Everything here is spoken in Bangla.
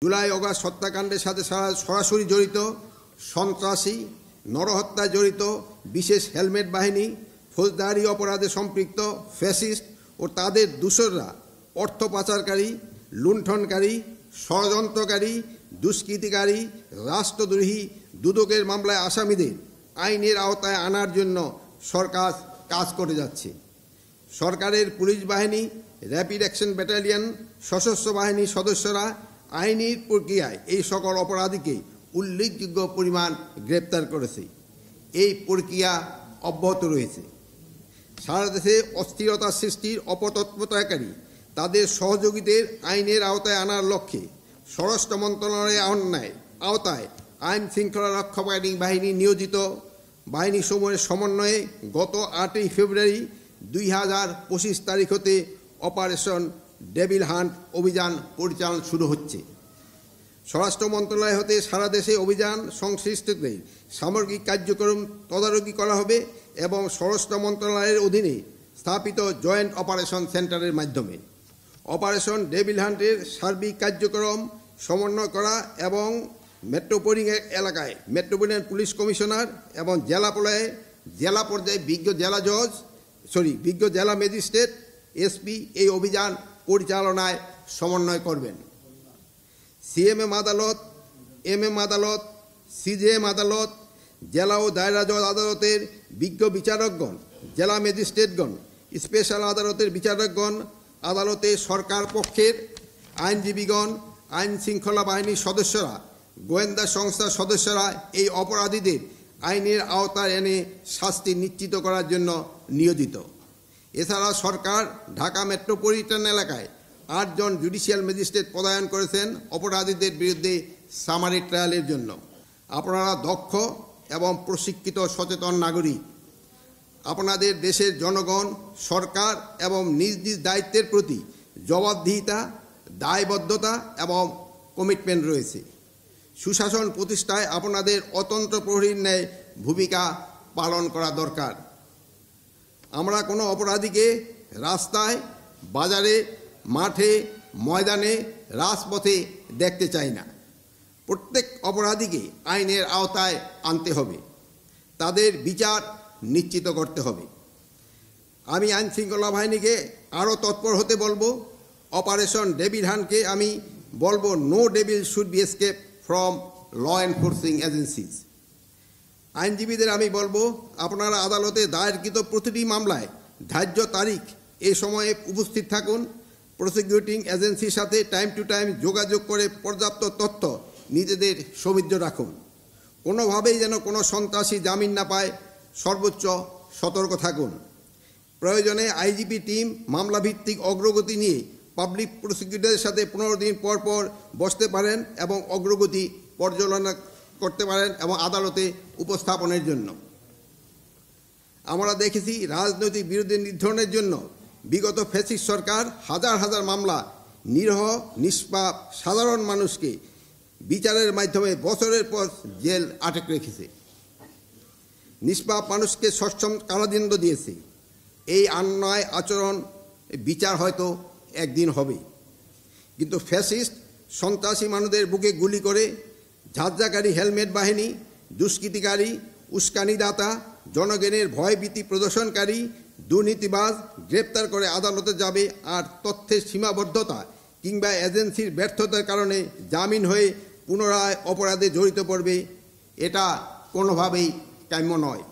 জুলাই অগাস্ট হত্যাকাণ্ডের সাথে সরাসরি জড়িত সন্ত্রাসী, নরহত্যায় জড়িত বিশেষ হেলমেট বাহিনী, ফৌজদারি অপরাধে সম্পৃক্ত ফ্যাসিস্ট ও তাদের দূষররা অর্থ পাচারকারী, লুণ্ঠনকারী, ষড়যন্ত্রকারী, দুষ্কৃতিকারী, রাষ্ট্রদ্রোহী, দুদকের মামলায় আসামিদের আইনের আওতায় আনার জন্য সরকার কাজ করে যাচ্ছে। সরকারের পুলিশ বাহিনী, র্যাপিড অ্যাকশন ব্যাটালিয়ন, সশস্ত্র বাহিনীর সদস্যরা আইনের প্রক্রিয়ায় এই সকল অপরাধীকে উল্লেখযোগ্য পরিমাণ গ্রেপ্তার করেছে। এই প্রক্রিয়া অব্যাহত রয়েছে। সারা দেশে অস্থিরতা সৃষ্টির অপতৎপরতাকারী তাদের সহযোগীদের আইনের আওতায় আনার লক্ষ্যে স্বরাষ্ট্র মন্ত্রণালয়ের আওতায় আইন শৃঙ্খলা রক্ষাকারী বাহিনী নিয়োজিত বাহিনীসমূহের সমন্বয়ে গত 8ই ফেব্রুয়ারি 2025 তারিখ হতে অপারেশন ডেভিল হান্ট অভিযান পরিচালনা শুরু হচ্ছে। স্বরাষ্ট্র মন্ত্রণালয় হতে সারা দেশে অভিযান সংশ্লিষ্টদের সামগ্রিক কার্যক্রম তদারকি করা হবে এবং স্বরাষ্ট্র মন্ত্রণালয়ের অধীনে স্থাপিত জয়েন্ট অপারেশন সেন্টারের মাধ্যমে অপারেশন ডেভিল হান্টের সার্বিক কার্যক্রম সমন্বয় করা এবং মেট্রোপলিটন এলাকায় মেট্রোপলিটন পুলিশ কমিশনার এবং জেলা পর্যায়ে বিজ্ঞ জেলা ম্যাজিস্ট্রেট এসপি এই অভিযান পরিচালনায় সমন্বয় করবেন। সিএমএম আদালত, এমএম আদালত, সিজেএম আদালত, জেলা ও দায়রা জজ আদালতের বিজ্ঞ বিচারকগণ, জেলা ম্যাজিস্ট্রেটগণ, স্পেশাল আদালতের বিচারকগণ, আদালতে সরকার পক্ষের আইনজীবীগণ, আইন শৃঙ্খলা বাহিনীর সদস্যরা, গোয়েন্দা সংস্থার সদস্যরা এই অপরাধীদের আইনের আওতায় এনে শাস্তি নিশ্চিত করার জন্য নিয়োজিত। এছাড়া সরকার ঢাকা মেট্রোপলিটন এলাকায় 8 জন জুডিশিয়াল ম্যাজিস্ট্রেট পদায়ন করেছেন অপরাধীদের বিরুদ্ধে সামারি ট্রায়ালের জন্য। আপনারা দক্ষ এবং প্রশিক্ষিত সচেতন নাগরিক। আপনাদের দেশের জনগণ, সরকার এবং নিজ নিজ দায়িত্বের প্রতি জবাবদিহিতা, দায়বদ্ধতা এবং কমিটমেন্ট রয়েছে। সুশাসন প্রতিষ্ঠায় আপনাদের অতন্ত্র প্রহরীর ন্যায় ভূমিকা পালন করা দরকার। আমরা কোনো অপরাধীকে রাস্তায়, বাজারে, মাঠে, ময়দানে, রাজপথে দেখতে চাই না। প্রত্যেক অপরাধীকে আইনের আওতায় আনতে হবে, তাদের বিচার নিশ্চিত করতে হবে। আমি আইন শৃঙ্খলা বাহিনীকে আরও তৎপর হতে বলবো। অপারেশন ডেভিল হান্টকে আমি বলবো, no devil should be escape from law enforcing agencies. আইনজীবীদের আমি বলবো, আপনারা আদালতে দায়েরকৃত প্রতিটি মামলায় ধার্য তারিখ এই সময়ে উপস্থিত থাকুন। প্রসিকিউটিং এজেন্সির সাথে টাইম টু টাইম যোগাযোগ করে পর্যাপ্ত তথ্য নিজেদের সমৃদ্ধ রাখুন। কোনোভাবেই যেন কোনো সন্ত্রাসী জামিন না পায়, সর্বোচ্চ সতর্ক থাকুন। প্রয়োজনে আইজিপি টিম মামলাভিত্তিক অগ্রগতি নিয়ে পাবলিক প্রসিকিউটরের সাথে 15 দিন পর পর বসতে পারেন এবং অগ্রগতি পর্যালোচনা করতে পারেন এবং আদালতে উপস্থাপনের জন্য। আমরা দেখেছি রাজনৈতিক বিরোধী নির্ধারণের জন্য বিগত ফ্যাসিস্ট সরকার হাজার হাজার মামলা নিরীহ নিষ্পাপ সাধারণ মানুষকে বিচারের মাধ্যমে বছরের পর জেল আটক রেখেছে, নিষ্পাপ মানুষকে সশ্রম কারাদণ্ড দিয়েছে। এই অন্যায় আচরণ বিচার হয়তো একদিন হবে, কিন্তু ফ্যাসিস্ট সন্ত্রাসী মানুষদের বুকে গুলি করে ঝাঁঝাকারী হেলমেট বাহিনী, দুষ্কৃতিকারী, উস্কানিদাতা, জনগণের ভয়ভীতি প্রদর্শনকারী, দুর্নীতিবাজ গ্রেপ্তার করে আদালতে যাবে আর তথ্যের সীমাবদ্ধতা কিংবা এজেন্সির ব্যর্থতার কারণে জামিন হয়ে পুনরায় অপরাধে জড়িত পড়বে। এটা কোনোভাবেই কাম্য নয়।